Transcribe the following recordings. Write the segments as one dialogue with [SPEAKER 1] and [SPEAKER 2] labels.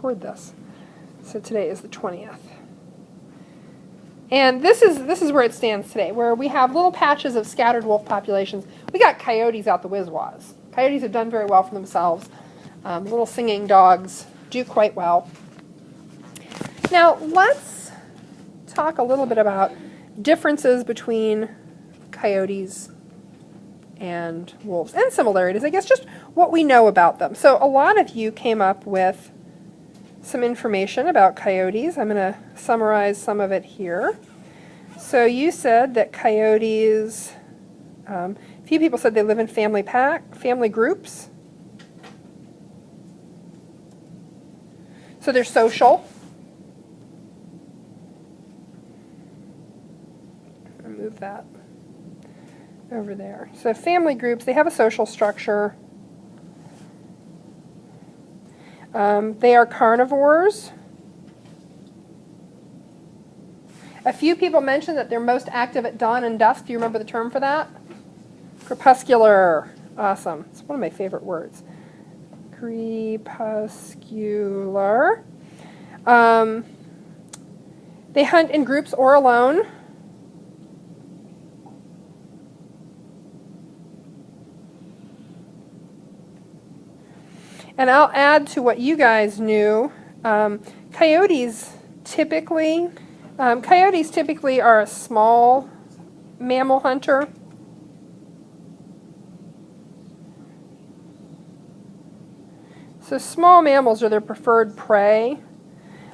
[SPEAKER 1] record this. So today is the 20th. And this is where it stands today, where we have little patches of scattered wolf populations. We got coyotes out the whiz-waz. Coyotes have done very well for themselves. Little singing dogs do quite well. Now, let's talk a little bit about differences between coyotes and wolves, and similarities, I guess, just what we know about them. So a lot of you came up with some information about coyotes. I'm going to summarize some of it here. So you said that coyotes, a few people said they live in family groups. So they're social. I'll move that over there. So family groups, they have a social structure. They are carnivores. A few people mentioned that they're most active at dawn and dusk. Do you remember the term for that? Crepuscular. Awesome. It's one of my favorite words. Crepuscular. They hunt in groups or alone. And I'll add to what you guys knew. Coyotes typically are a small mammal hunter. So small mammals are their preferred prey.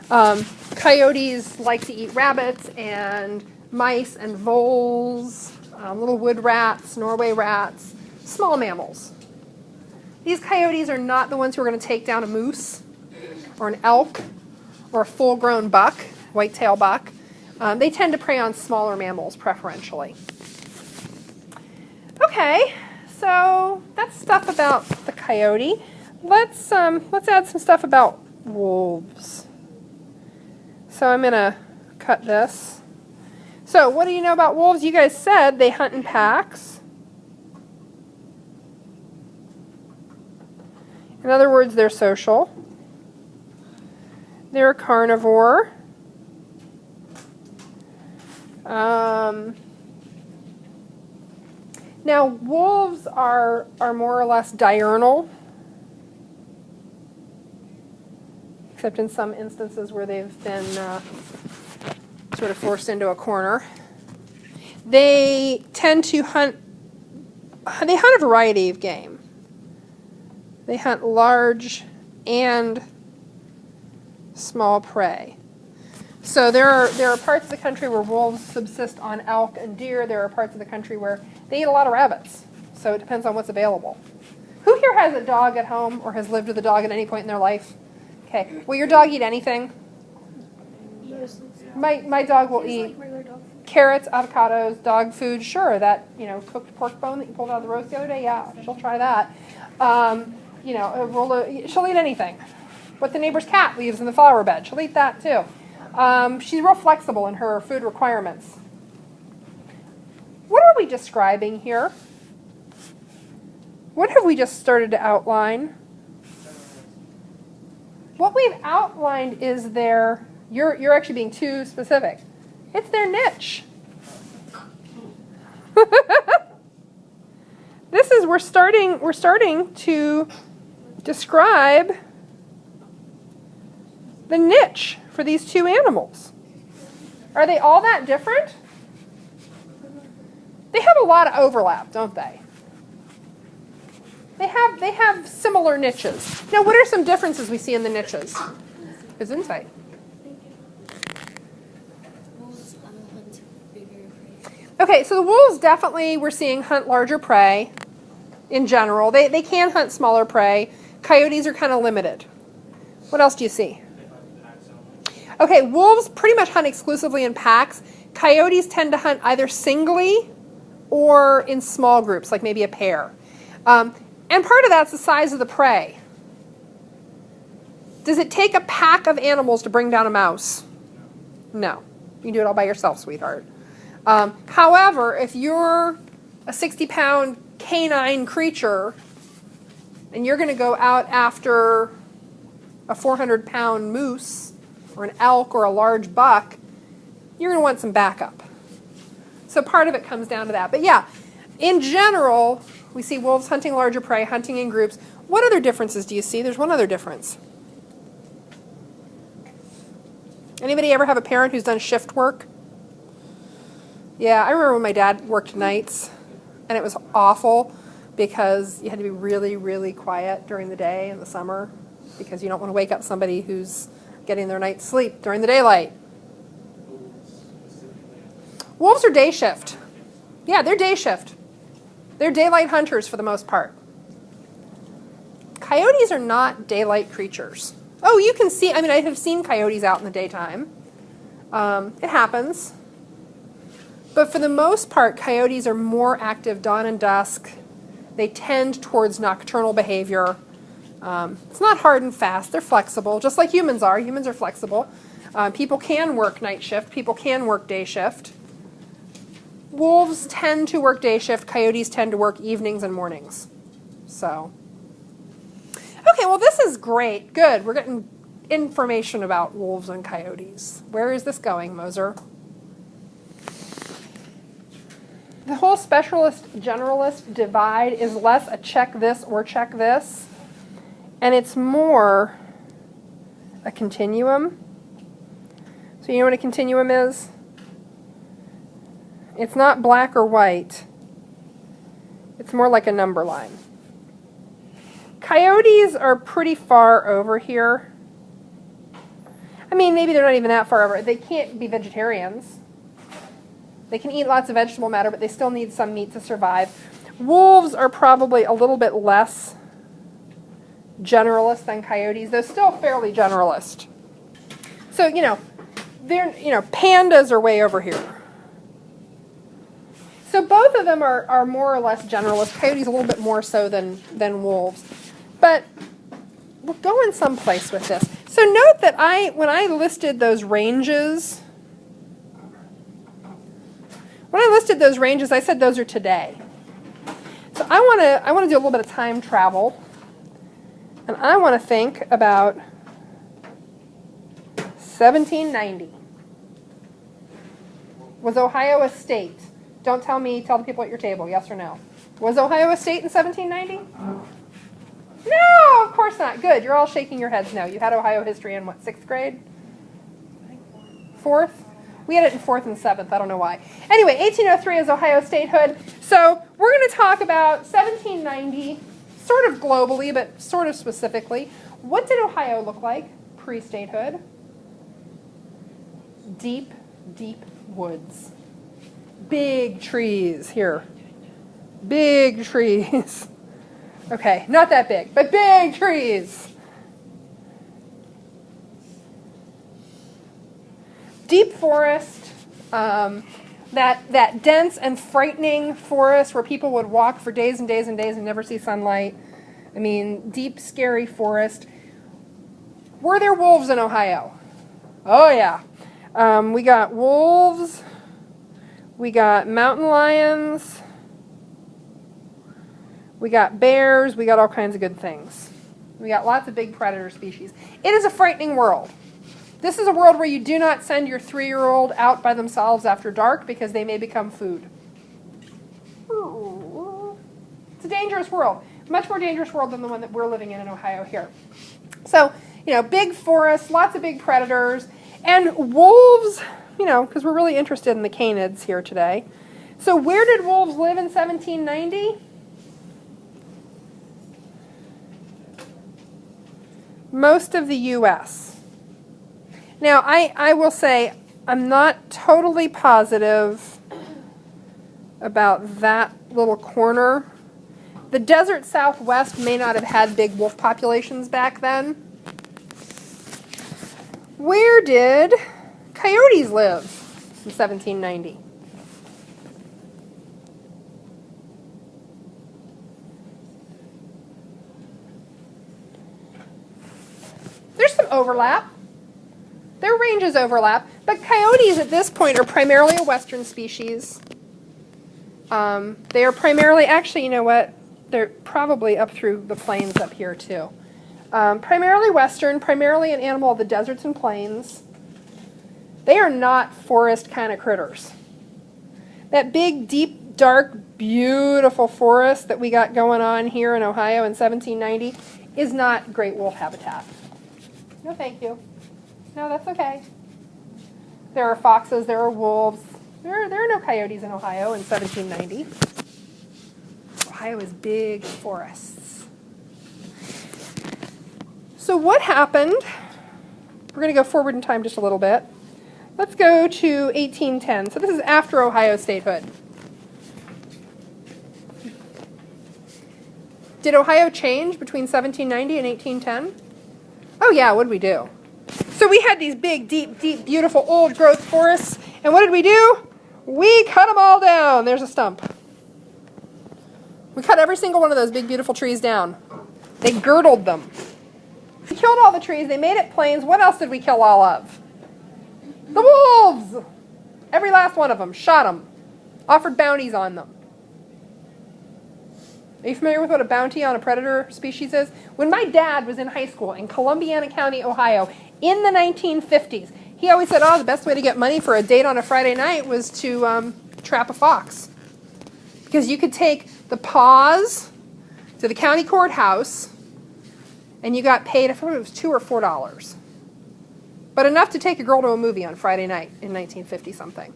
[SPEAKER 1] Coyotes like to eat rabbits and mice and voles, little wood rats, Norway rats, small mammals. These coyotes are not the ones who are going to take down a moose or an elk or a full-grown buck, whitetail buck. They tend to prey on smaller mammals preferentially. Okay, so that's stuff about the coyote. Let's add some stuff about wolves. So I'm going to cut this. So what do you know about wolves? You guys said they hunt in packs. In other words, they're social. They're a carnivore. Now, wolves are more or less diurnal, except in some instances where they've been sort of forced into a corner. They tend to hunt a variety of game. They hunt large and small prey. So there are parts of the country where wolves subsist on elk and deer. There are parts of the country where they eat a lot of rabbits. So it depends on what's available. Who here has a dog at home or has lived with a dog at any point in their life? Okay. Will your dog eat anything? My dog will eat carrots, avocados, dog food. Sure, that cooked pork bone that you pulled out of the roast the other day. Yeah, she'll try that. She'll eat anything. What the neighbor's cat leaves in the flower bed, she'll eat that too. She's real flexible in her food requirements. What are we describing here? What have we just started to outline? What we've outlined is you're actually being too specific. It's their niche. We're starting to describe the niche for these two animals. Are they all that different? They have a lot of overlap, don't they? They have similar niches. Now, what are some differences we see in the niches? His insight. Okay, so the wolves definitely we're seeing hunt larger prey in general. They can hunt smaller prey. Coyotes are kind of limited. What else do you see? Okay, wolves pretty much hunt exclusively in packs. Coyotes tend to hunt either singly or in small groups, like maybe a pair. And part of that's the size of the prey. Does it take a pack of animals to bring down a mouse? No. You can do it all by yourself, sweetheart. However, if you're a 60-pound canine creature and you're going to go out after a 400-pound moose or an elk or a large buck, you're going to want some backup. So part of it comes down to that. But yeah, in general, we see wolves hunting larger prey, hunting in groups. What other differences do you see? There's one other difference. Anybody ever have a parent who's done shift work? Yeah, I remember when my dad worked nights, and it was awful because you had to be really, really quiet during the day in the summer because you don't want to wake up somebody who's getting their night's sleep during the daylight. Wolves are day shift. Yeah, they're day shift. They're daylight hunters for the most part. Coyotes are not daylight creatures. Oh, you can see, I mean, I have seen coyotes out in the daytime. It happens. But for the most part, coyotes are more active dawn and dusk. They tend towards nocturnal behavior. It's not hard and fast. They're flexible, just like humans are. Humans are flexible. People can work night shift. People can work day shift. Wolves tend to work day shift. Coyotes tend to work evenings and mornings. So, okay, well, this is great. Good. We're getting information about wolves and coyotes. Where is this going, Moser? The whole specialist-generalist divide is less a check this or check this, and it's more a continuum. So you know what a continuum is? It's not black or white. It's more like a number line. Coyotes are pretty far over here. I mean, maybe they're not even that far over. They can't be vegetarians. They can eat lots of vegetable matter, but they still need some meat to survive. Wolves are probably a little bit less generalist than coyotes, though still fairly generalist. So, pandas are way over here. So both of them are more or less generalist. Coyotes a little bit more so than wolves. But we're going someplace with this. So note that when I listed those ranges, I said those are today. So I want to do a little bit of time travel, and I want to think about 1790. Was Ohio a state? Don't tell me, tell the people at your table, yes or no. Was Ohio a state in 1790? No, of course not. Good, you're all shaking your heads no. You had Ohio history in what, 6th grade? 4th? We had it in 4th and 7th, I don't know why. Anyway, 1803 is Ohio statehood. So we're going to talk about 1790, sort of globally, but sort of specifically. What did Ohio look like pre-statehood? Deep, deep woods. Big trees here. Big trees. Okay, not that big, but big trees. Deep forest, that dense and frightening forest where people would walk for days and days and days and never see sunlight. I mean, deep, scary forest. Were there wolves in Ohio? Oh, yeah. We got wolves. We got mountain lions. We got bears. We got all kinds of good things. We got lots of big predator species. It is a frightening world. This is a world where you do not send your 3-year-old out by themselves after dark because they may become food. It's a dangerous world. Much more dangerous world than the one that we're living in Ohio here. So, big forests, lots of big predators, and wolves, because we're really interested in the canids here today. So where did wolves live in 1790? Most of the U.S. Now, I will say I'm not totally positive about that little corner. The desert Southwest may not have had big wolf populations back then. Where did coyotes live in 1790? There's some overlap. Their ranges overlap, but coyotes at this point are primarily a western species. They are primarily, actually, you know what? They're probably up through the plains up here too. Primarily western, primarily an animal of the deserts and plains. They are not forest kind of critters. That big, deep, dark, beautiful forest that we got going on here in Ohio in 1790 is not great wolf habitat. No, thank you. No, that's okay. There are foxes, there are wolves. There are no coyotes in Ohio in 1790. Ohio is big forests. So what happened? We're going to go forward in time just a little bit. Let's go to 1810. So this is after Ohio statehood. Did Ohio change between 1790 and 1810? Oh yeah, what did we do? So we had these big, deep, deep, beautiful old growth forests, and what did we do? We cut them all down. There's a stump. We cut every single one of those big, beautiful trees down. They girdled them. We killed all the trees. They made it plains. What else did we kill all of? The wolves! Every last one of them. Shot them. Offered bounties on them. Are you familiar with what a bounty on a predator species is? When my dad was in high school in Columbiana County, Ohio, in the 1950s, he always said, oh, the best way to get money for a date on a Friday night was to trap a fox. Because you could take the paws to the county courthouse, and you got paid, I forget it was $2 or $4. But enough to take a girl to a movie on Friday night in 1950-something.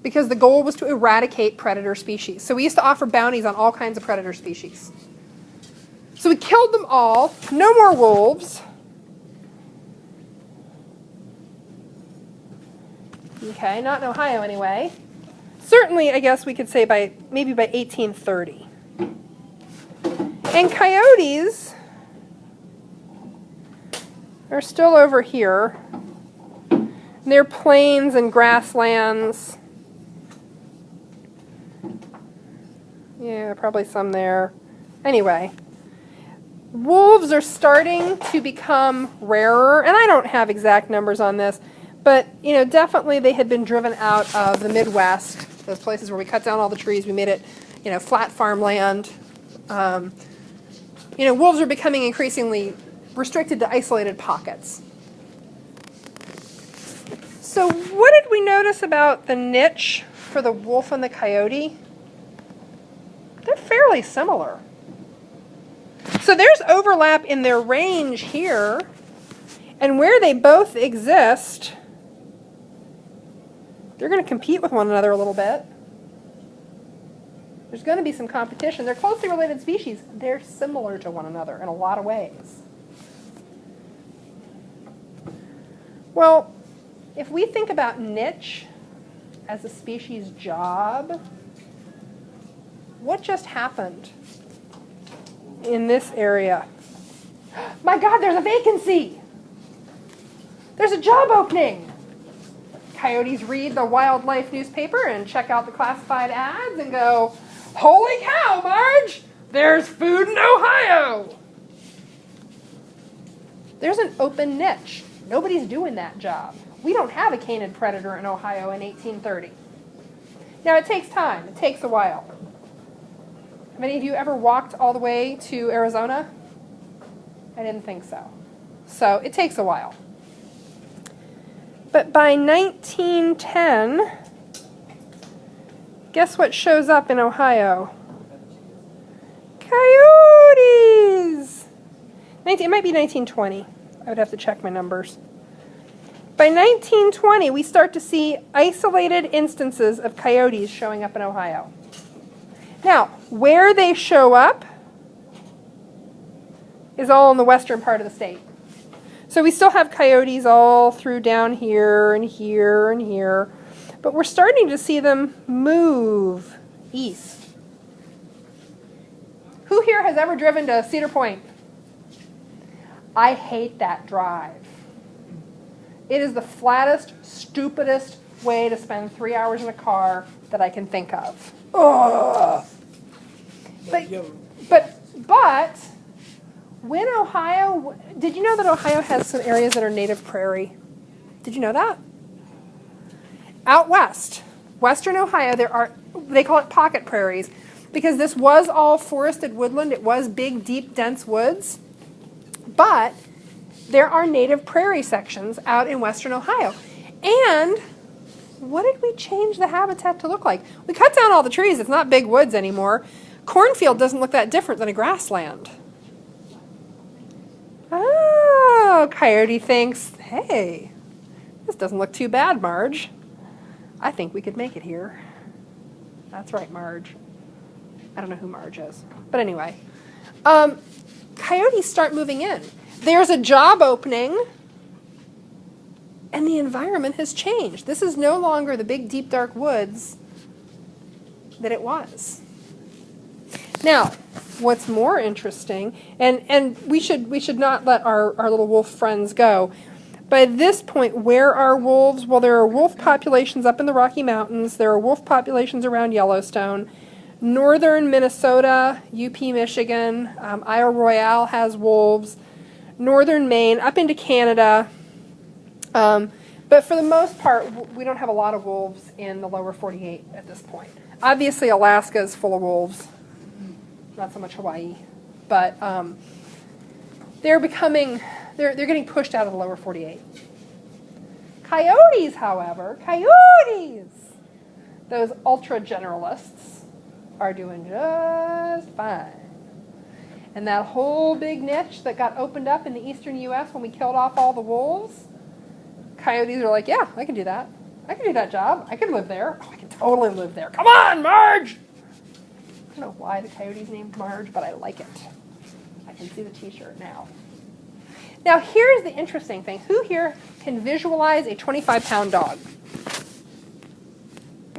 [SPEAKER 1] Because the goal was to eradicate predator species. So we used to offer bounties on all kinds of predator species. So we killed them all. No more wolves. Okay, not in Ohio anyway. Certainly, I guess we could say maybe by 1830. And coyotes are still over here. They're plains and grasslands. Yeah, probably some there. Anyway, wolves are starting to become rarer, and I don't have exact numbers on this, but definitely they had been driven out of the Midwest, those places where we cut down all the trees, we made it, flat farmland. Wolves are becoming increasingly restricted to isolated pockets. So what did we notice about the niche for the wolf and the coyote? They're fairly similar. So there's overlap in their range here, and where they both exist, they're going to compete with one another a little bit. There's going to be some competition. They're closely related species. They're similar to one another in a lot of ways. Well, if we think about niche as a species job, what just happened in this area? My God, there's a vacancy! There's a job opening! Coyotes read the wildlife newspaper and check out the classified ads and go, holy cow, Marge! There's food in Ohio! There's an open niche. Nobody's doing that job. We don't have a canid predator in Ohio in 1830. Now, it takes time. It takes a while. Have any of you ever walked all the way to Arizona? I didn't think so. So it takes a while. But by 1910, guess what shows up in Ohio? Coyotes! It might be 1920. I would have to check my numbers. By 1920, we start to see isolated instances of coyotes showing up in Ohio. Now, where they show up is all in the western part of the state. So we still have coyotes all through down here and here and here, but we're starting to see them move east. Who here has ever driven to Cedar Point? I hate that drive. It is the flattest, stupidest way to spend 3 hours in a car that I can think of. Ugh. But when Ohio, did you know that Ohio has some areas that are native prairie? Did you know that? Out west, western Ohio, they call it pocket prairies, because this was all forested woodland. It was big, deep, dense woods. But there are native prairie sections out in western Ohio. And what did we change the habitat to look like? We cut down all the trees. It's not big woods anymore. Cornfield doesn't look that different than a grassland. Oh, Coyote thinks, hey, this doesn't look too bad, Marge. I think we could make it here. That's right, Marge. I don't know who Marge is. But anyway, coyotes start moving in. There's a job opening, and the environment has changed. This is no longer the big, deep, dark woods that it was. Now, what's more interesting, and we should not let our little wolf friends go. By this point, where are wolves? Well, there are wolf populations up in the Rocky Mountains. There are wolf populations around Yellowstone. Northern Minnesota, UP, Michigan, Isle Royale has wolves. Northern Maine, up into Canada. But for the most part, we don't have a lot of wolves in the lower 48 at this point. Obviously, Alaska is full of wolves. Not so much Hawaii. But they're getting pushed out of the lower 48. Coyotes, however, those ultra generalists, are doing just fine. And that whole big niche that got opened up in the eastern U.S. when we killed off all the wolves, coyotes are like, yeah, I can do that. I can do that job. I can live there. Oh, I can totally live there. Come on, Marge! I don't know why the coyote's named Marge, but I like it. I can see the t-shirt now. Now, here's the interesting thing. Who here can visualize a 25-pound dog?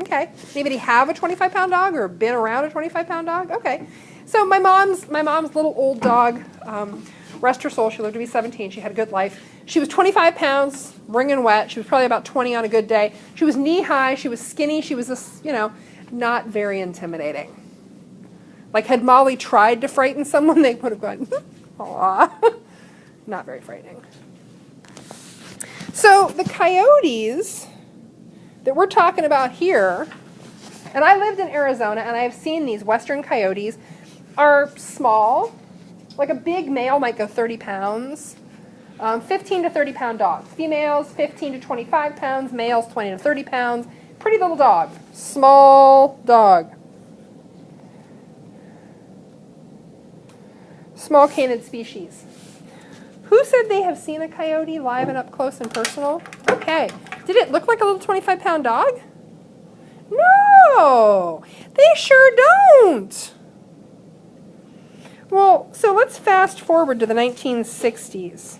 [SPEAKER 1] Okay. Anybody have a 25-pound dog or been around a 25-pound dog? Okay. So my mom's little old dog, rest her soul, she lived to be 17. She had a good life. She was 25 pounds, wringing wet. She was probably about 20 on a good day. She was knee-high. She was skinny. She was just, not very intimidating. Like, had Molly tried to frighten someone, they would have gone, aw. Not very frightening. So the coyotes that we're talking about here, and I lived in Arizona, and I've seen these western coyotes, are small. Like a big male might go 30 pounds. 15 to 30 pound dogs. Females, 15 to 25 pounds. Males, 20 to 30 pounds. Pretty little dog. Small dog. Small canid species. Who said they have seen a coyote live and up close and personal? Okay. Did it look like a little 25-pound dog? No, they sure don't. Well, so let's fast forward to the 1960s.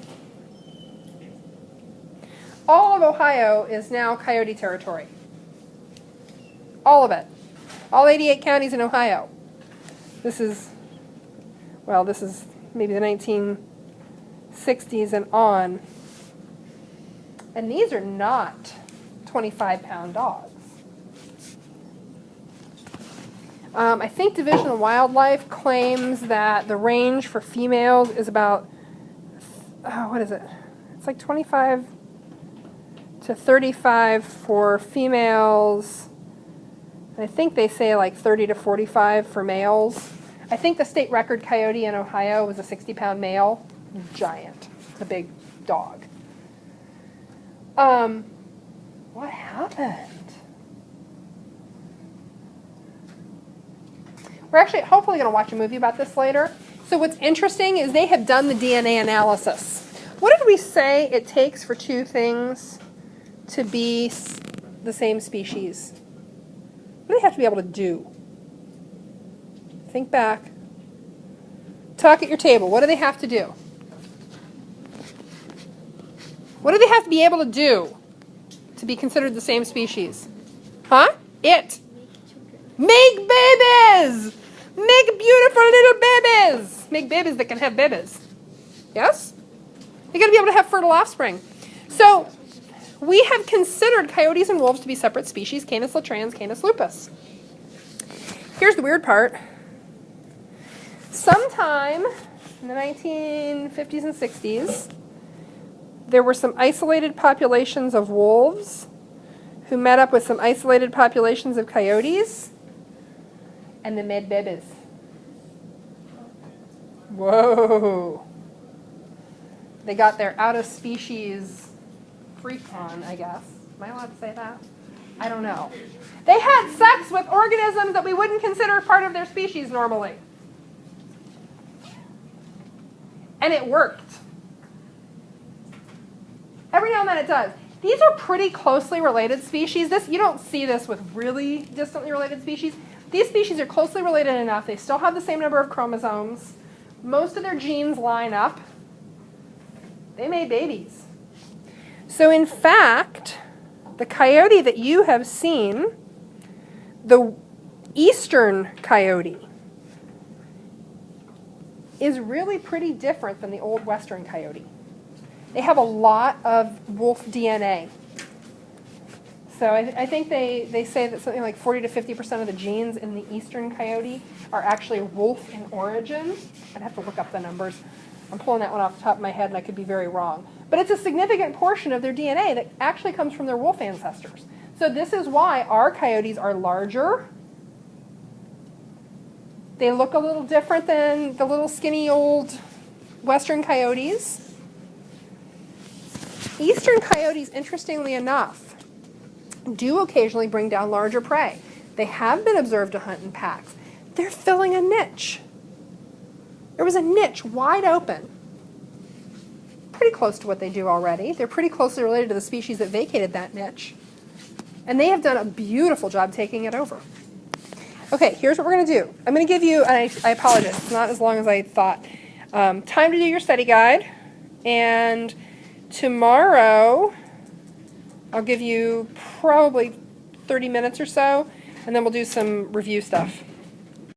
[SPEAKER 1] All of Ohio is now coyote territory. All of it. All 88 counties in Ohio. This is maybe the 1960s and on. And these are not 25-pound dogs. I think Division of Wildlife claims that the range for females is about, what is it? It's like 25 to 35 for females. And I think they say like 30 to 45 for males. I think the state record coyote in Ohio was a 60-pound male. Giant. It's a big dog. What happened? We're actually hopefully going to watch a movie about this later. So what's interesting is they have done the DNA analysis. What did we say it takes for two things to be the same species? What do they have to be able to do? Think back. Talk at your table. What do they have to do? What do they have to be able to do to be considered the same species? Huh? Make babies! Make beautiful little babies! Make babies that can have babies. Yes? You got to be able to have fertile offspring. So, we have considered coyotes and wolves to be separate species, Canis latrans, Canis lupus. Here's the weird part. Sometime in the 1950s and 60s, there were some isolated populations of wolves who met up with some isolated populations of coyotes, and they made babies. Whoa. They got their out of species freak on, I guess. Am I allowed to say that? I don't know. They had sex with organisms that we wouldn't consider part of their species normally. And it worked. Every now and then it does. These are pretty closely related species. You don't see this with really distantly related species. These species are closely related enough. They still have the same number of chromosomes. Most of their genes line up. They made babies. So in fact, the coyote that you have seen, the eastern coyote, is really pretty different than the old western coyote. They have a lot of wolf DNA. So I think they say that something like 40 to 50% of the genes in the eastern coyote are actually wolf in origin. I'd have to look up the numbers. I'm pulling that one off the top of my head and I could be very wrong. But it's a significant portion of their DNA that actually comes from their wolf ancestors. So this is why our coyotes are larger. They look a little different than the little skinny old western coyotes. Eastern coyotes, interestingly enough, do occasionally bring down larger prey. They have been observed to hunt in packs. They're filling a niche. There was a niche wide open. Pretty close to what they do already. They're pretty closely related to the species that vacated that niche. And they have done a beautiful job taking it over. Okay, here's what we're going to do. I'm going to give you, and I apologize, it's not as long as I thought, time to do your study guide. And tomorrow, I'll give you probably 30 minutes or so, and then we'll do some review stuff.